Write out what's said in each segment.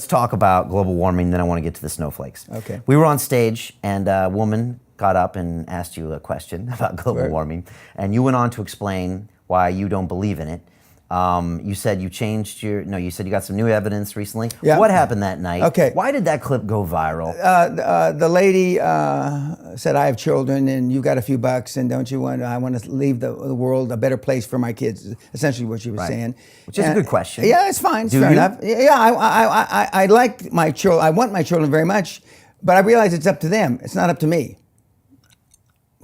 Let's talk about global warming, then I want to get to the snowflakes. Okay. We were on stage, and a woman got up and asked you a question about global warming, and you went on to explain why you don't believe in it. You said you changed your, no, you said you got some new evidence recently. Yeah. What happened that night? Okay. Why did that clip go viral? The lady said, I have children and you got a few bucks and I want to leave the world a better place for my kids, essentially what she was saying. Which is a good question. Yeah, it's fine. It's Do fair you? enough. Yeah, I like my children. I want my children very much, but I realize it's up to them. It's not up to me.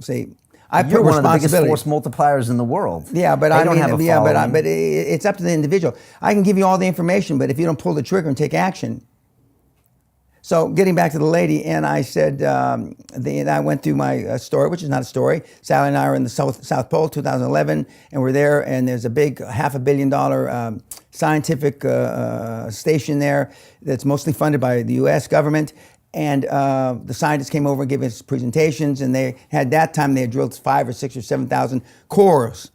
See, I You're put one of the biggest responsibility. force multipliers in the world. Yeah, but They don't have a following. but it's up to the individual. I can give you all the information, but if you don't pull the trigger and take action. So getting back to the lady, and I said, I went through my story, which is not a story. Sally and I are in the South Pole, 2011, and we're there, and there's a big $500 million scientific station there that's mostly funded by the U.S. government. And the scientists came over and gave us presentations, and they had drilled 5,000 or 6,000 or 7,000 cores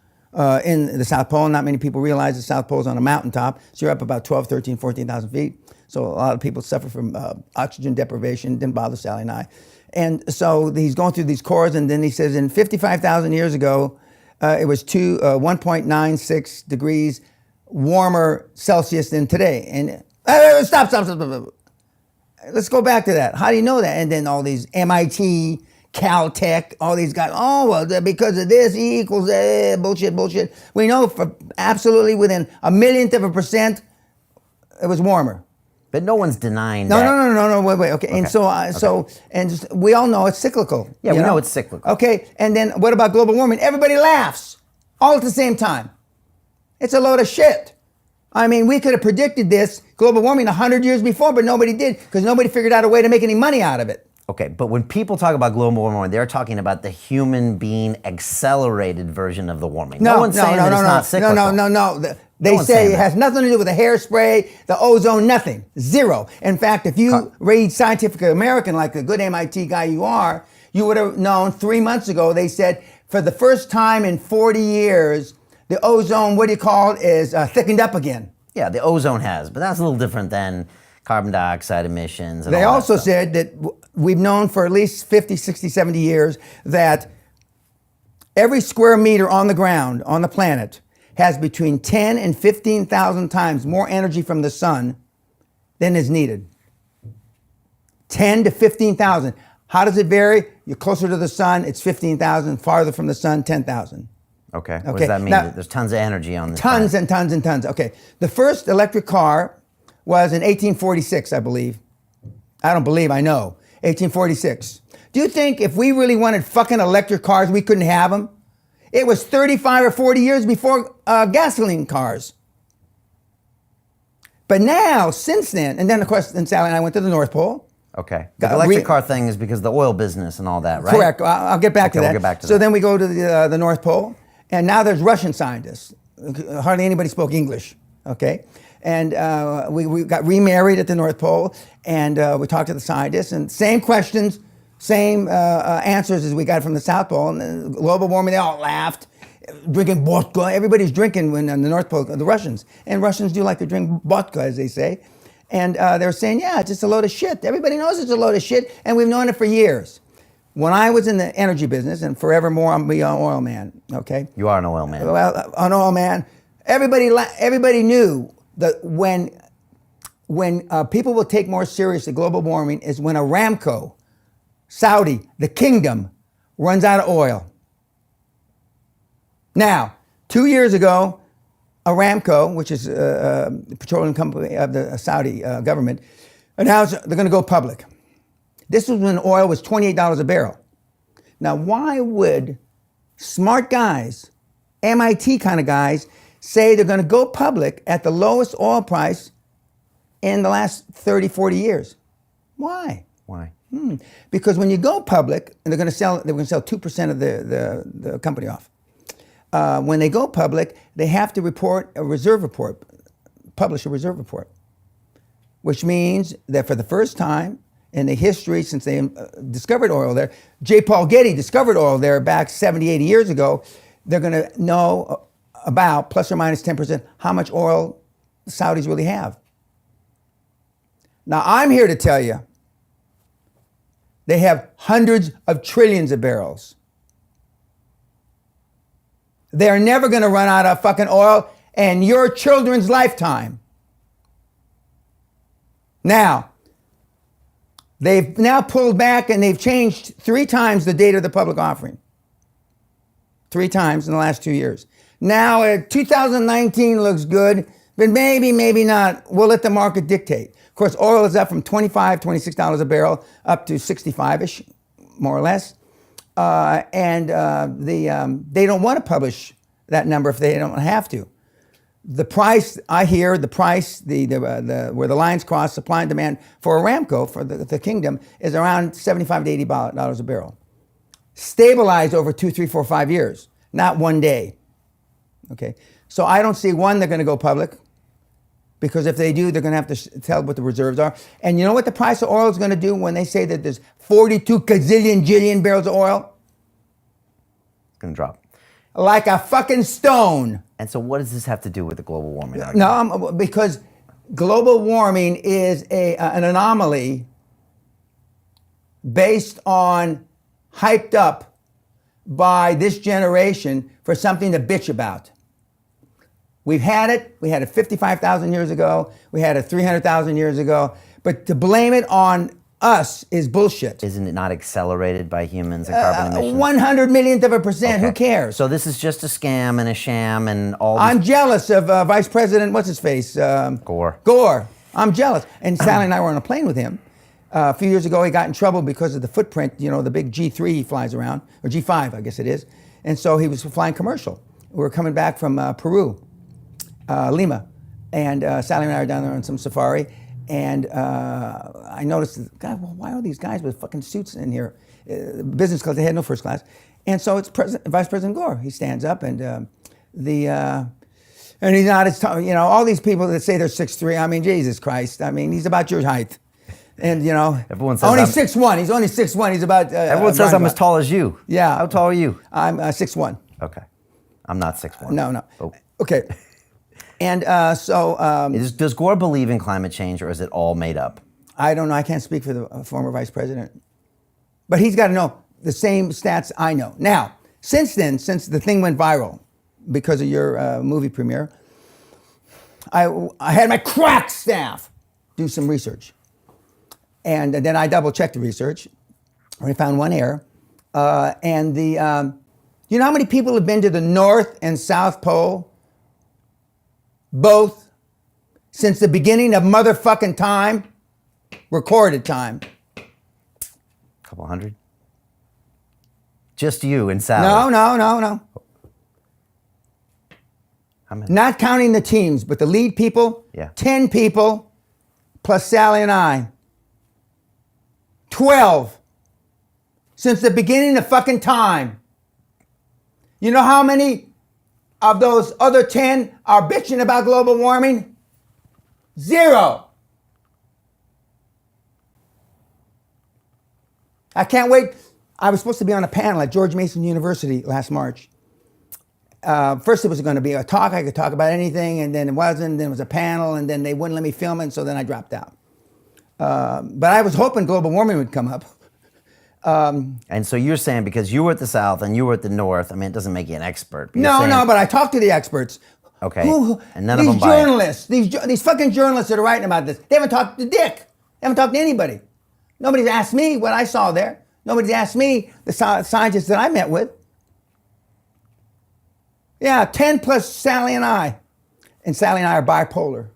in the South Pole. Not many people realize the South Pole is on a mountaintop, so you're up about 12, 13, 14,000 feet. So a lot of people suffer from oxygen deprivation. Didn't bother Sally and I. And so he's going through these cores, and then he says, in 55,000 years ago, it was 1.96 degrees warmer Celsius than today. And stop. Let's go back to that. How do you know that? And then all these MIT, Caltech, all these guys, oh, well, because of this, E equals bullshit. We know for absolutely within a millionth of a percent, it was warmer. But no one's denying No, that. no, wait. Okay. And so we all know it's cyclical. Yeah, we know it's cyclical. Okay. And then what about global warming? Everybody laughs all at the same time. It's a load of shit. I mean, we could have predicted this global warming 100 years before, but nobody did because nobody figured out a way to make any money out of it. Okay, but when people talk about global warming, they're talking about the human being accelerated version of the warming. No one's saying that it's not cyclical. No. They say it has nothing to do with the hairspray, the ozone, nothing. Zero. In fact, if you read Scientific American like the good MIT guy you are, you would have known 3 months ago they said for the first time in 40 years, the ozone, is thickened up again. Yeah, the ozone has, but that's a little different than carbon dioxide emissions. And They all also that stuff. said that we've known for at least 50, 60, 70 years that every square meter on the ground, on the planet, has between 10 and 15,000 times more energy from the sun than is needed. 10 to 15,000. How does it vary? You're closer to the sun, it's 15,000. Farther from the sun, 10,000. Okay, what does that mean? Now, There's tons of energy on this tons planet. and tons and tons. Okay, the first electric car was in 1846, I believe. I don't believe, I know. 1846. Do you think if we really wanted fucking electric cars, we couldn't have them? It was 35 or 40 years before gasoline cars. But now, since then, and then of course, then Sally and I went to the North Pole. Okay, the electric car thing is because of the oil business and all that, right? Correct. I'll get back to that. We'll get back to so that. then we go to the North Pole, and now there's Russian scientists. Hardly anybody spoke English, okay? And we got remarried at the North Pole, and we talked to the scientists, and same questions, same answers as we got from the South Pole. And then global warming, they all laughed. Drinking vodka. Everybody's drinking when on the North Pole, the Russians. And Russians do like to drink vodka, as they say. And they're saying, yeah, it's just a load of shit. Everybody knows it's a load of shit, and we've known it for years. When I was in the energy business, and forevermore, I'm an oil man, okay? You are an oil man. Well, an oil man. Everybody knew that when people will take more seriously global warming is when Aramco, Saudi, the kingdom, runs out of oil. Now, 2 years ago, Aramco, which is a petroleum company of the Saudi government, announced they're going to go public. This was when oil was $28 a barrel. Now, why would smart guys, MIT kind of guys, say they're going to go public at the lowest oil price in the last 30, 40 years? Why? Why? Because when you go public, and they're going to sell 2% of the company off. When they go public, they have to report a reserve report, publish a reserve report, which means that for the first time in the history since they discovered oil there, J. Paul Getty discovered oil there back 70, 80 years ago, they're going to know about plus or minus 10% how much oil the Saudis really have. Now, I'm here to tell you, they have hundreds of trillions of barrels. They're never going to run out of fucking oil in your children's lifetime. Now, they've now pulled back and they've changed 3 times the date of the public offering. 3 times in the last 2 years. Now, 2019 looks good, but maybe not. We'll let the market dictate. Of course, oil is up from $25, $26 a barrel up to 65-ish, more or less. They don't want to publish that number if they don't have to. The price, I hear, the price, where the lines cross, supply and demand for Aramco, for the kingdom, is around $75 to $80 a barrel. Stabilized over 2, 3, 4, 5 years, not one day. Okay, so I don't see, one, they're going to go public, because if they do, they're going to have to tell what the reserves are. And you know what the price of oil is going to do when they say that there's 42 gazillion jillion barrels of oil? It's going to drop. Like a fucking stone. And so what does this have to do with the global warming argument? No, because global warming is an anomaly based on hyped up by this generation for something to bitch about. We've had it. We had it 55,000 years ago. We had it 300,000 years ago. But to blame it on us is bullshit. Isn't it not accelerated by humans and carbon emissions? 100 millionth of a percent. Okay. Who cares? So this is just a scam and a sham and all these... I'm jealous of Vice President, what's his face? Gore. Gore. I'm jealous. And Sally and I were on a plane with him. A few years ago, he got in trouble because of the footprint, you know, the big G3 he flies around, or G5, I guess it is. And so he was flying commercial. We were coming back from Peru, Lima. And Sally and I were down there on some safari. And I noticed, God, well, why are these guys with fucking suits in here? Business class, they had no first class. And so it's Vice President Gore. He stands up and and he's not as tall, you know, all these people that say they're 6'3", I mean, Jesus Christ. I mean, he's about your height. And, you know, Everyone says only 6'1". He's only 6'1". He's about... Everyone says I'm as tall as you. Yeah. How tall are you? I'm 6'1". Okay. I'm not 6'1". No. Oh. Okay. And Does Gore believe in climate change, or is it all made up? I don't know. I can't speak for the former vice president. But he's got to know the same stats I know. Now, since then, since the thing went viral because of your movie premiere, I had my crack staff do some research. And then I double-checked the research. I found one error. You know how many people have been to the North and South Pole? Both, since the beginning of motherfucking time, recorded time. Couple hundred? Just you and Sally? No. How many? Not counting the teams, but the lead people, Yeah. 10 people, plus Sally and I. 12. Since the beginning of fucking time. You know how many of those other 10 are bitching about global warming? 0. I can't wait. I was supposed to be on a panel at George Mason University last March. First it was going to be a talk. I could talk about anything, and then it wasn't. Then it was a panel, and then they wouldn't let me film it, so then I dropped out. But I was hoping global warming would come up. And so you're saying because you were at the South and you were at the North, I mean, it doesn't make you an expert. But No, but I talked to the experts. Okay, and none these of them buy it. journalists, these fucking journalists that are writing about this, they haven't talked to Dick. They haven't talked to anybody. Nobody's asked me what I saw there. Nobody's asked me the scientists that I met with. Yeah, 10 plus Sally and I. And Sally and I are bipolar.